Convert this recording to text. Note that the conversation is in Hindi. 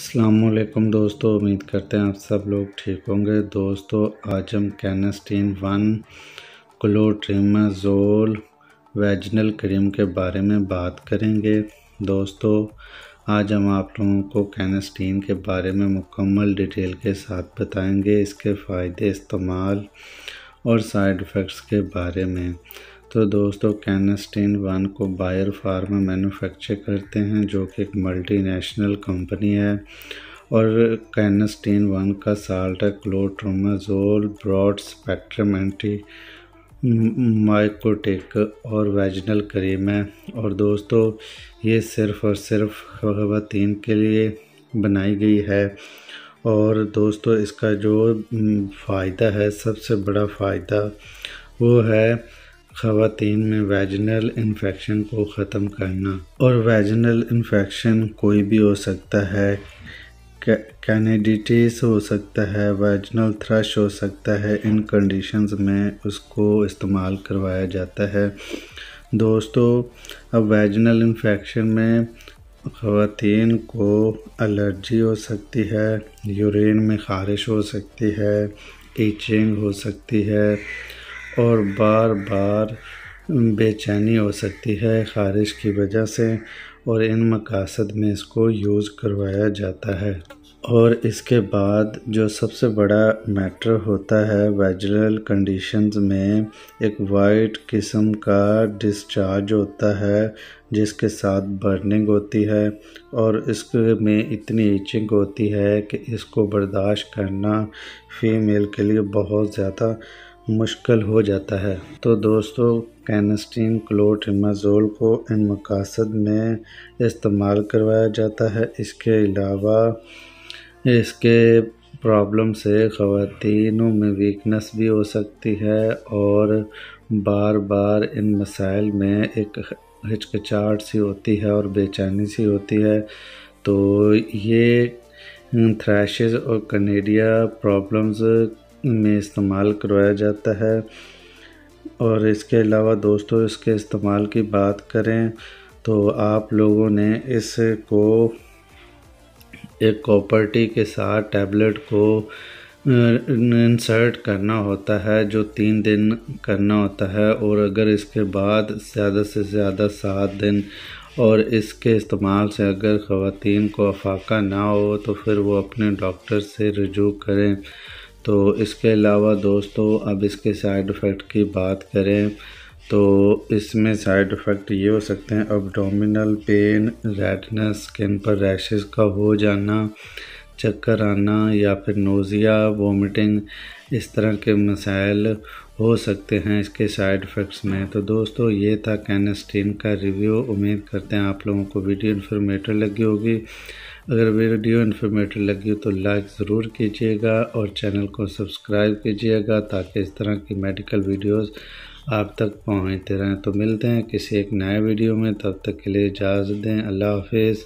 अस्सलामुअलैकुम दोस्तों, उम्मीद करते हैं आप सब लोग ठीक होंगे। दोस्तों आज हम कैनेस्टीन 1 क्लोट्रिमाज़ोल वैजिनल क्रीम के बारे में बात करेंगे। दोस्तों आज हम आप लोगों को कैनेस्टीन के बारे में मुकम्मल डिटेल के साथ बताएंगे, इसके फ़ायदे, इस्तेमाल और साइड इफ़ेक्ट्स के बारे में। तो दोस्तों कैनेस्टीन 1 को बायर फार्मा मैन्युफैक्चर करते हैं, जो कि एक मल्टीनेशनल कंपनी है। और कैनेस्टीन 1 का साल्ट है clotrimazole broad spectrum anti mycotic और वैजिनल क्रीम है। और दोस्तों ये सिर्फ़ और सिर्फ ख़वातीन के लिए बनाई गई है। और दोस्तों इसका जो फ़ायदा है, सबसे बड़ा फ़ायदा वो है ख़वातीन में वैजिनल इन्फेक्शन को ख़त्म करना। और वैजिनल इन्फेक्शन कोई भी हो सकता है, कैंडिडिटिस हो सकता है, वैजिनल थ्रश हो सकता है। इन कंडीशंस में उसको इस्तेमाल करवाया जाता है। दोस्तों अब वैजिनल इन्फेक्शन में ख़वातीन को एलर्जी हो सकती है, यूरिन में ख़ारिश हो सकती है, ईचिंग हो सकती है और बार बार बेचैनी हो सकती है ख़ारिश की वजह से। और इन मकासद में इसको यूज़ करवाया जाता है। और इसके बाद जो सबसे बड़ा मैटर होता है वैजिनल कंडीशंस में, एक वाइट किस्म का डिस्चार्ज होता है जिसके साथ बर्निंग होती है। और इसमें इतनी ईचिंग होती है कि इसको बर्दाश्त करना फ़ीमेल के लिए बहुत ज़्यादा मुश्किल हो जाता है। तो दोस्तों कैनेस्टीन क्लोट्रिमाज़ोल को इन मकासद में इस्तेमाल करवाया जाता है। इसके अलावा इसके प्रॉब्लम से ख़वातीनों में वीकनेस भी हो सकती है और बार बार इन मसाइल में एक हिचकिचाहट सी होती है और बेचैनी सी होती है। तो ये थ्रैशेस और कनेडिया प्रॉब्लम्स में इस्तेमाल करवाया जाता है। और इसके अलावा दोस्तों इसके इस्तेमाल की बात करें तो आप लोगों ने इसको एक कॉपर टी के साथ टैबलेट को इंसर्ट करना होता है, जो 3 दिन करना होता है। और अगर इसके बाद ज़्यादा से ज़्यादा 7 दिन और इसके इस्तेमाल से अगर ख़वातीन को अफाका ना हो तो फिर वो अपने डॉक्टर से रुजू करें। तो इसके अलावा दोस्तों अब इसके साइड इफ़ेक्ट की बात करें तो इसमें साइड इफ़ेक्ट ये हो सकते हैं अब्डोमिनल पेन, रेडनेस, स्किन पर रैशेस का हो जाना, चक्कर आना या फिर नोज़िया, वोमिटिंग, इस तरह के मसाइल हो सकते हैं इसके साइड इफ़ेक्ट्स में। तो दोस्तों ये था कैनेस्टीन का रिव्यू। उम्मीद करते हैं आप लोगों को वीडियो इन्फॉर्मेटिव लगी होगी। अगर वीडियो इन्फॉर्मेटिव लगी हो तो लाइक ज़रूर कीजिएगा और चैनल को सब्सक्राइब कीजिएगा ताकि इस तरह की मेडिकल वीडियोस आप तक पहुंचते रहें। तो मिलते हैं किसी एक नए वीडियो में, तब तक के लिए इजाज़त दें। अल्लाह हाफिज़।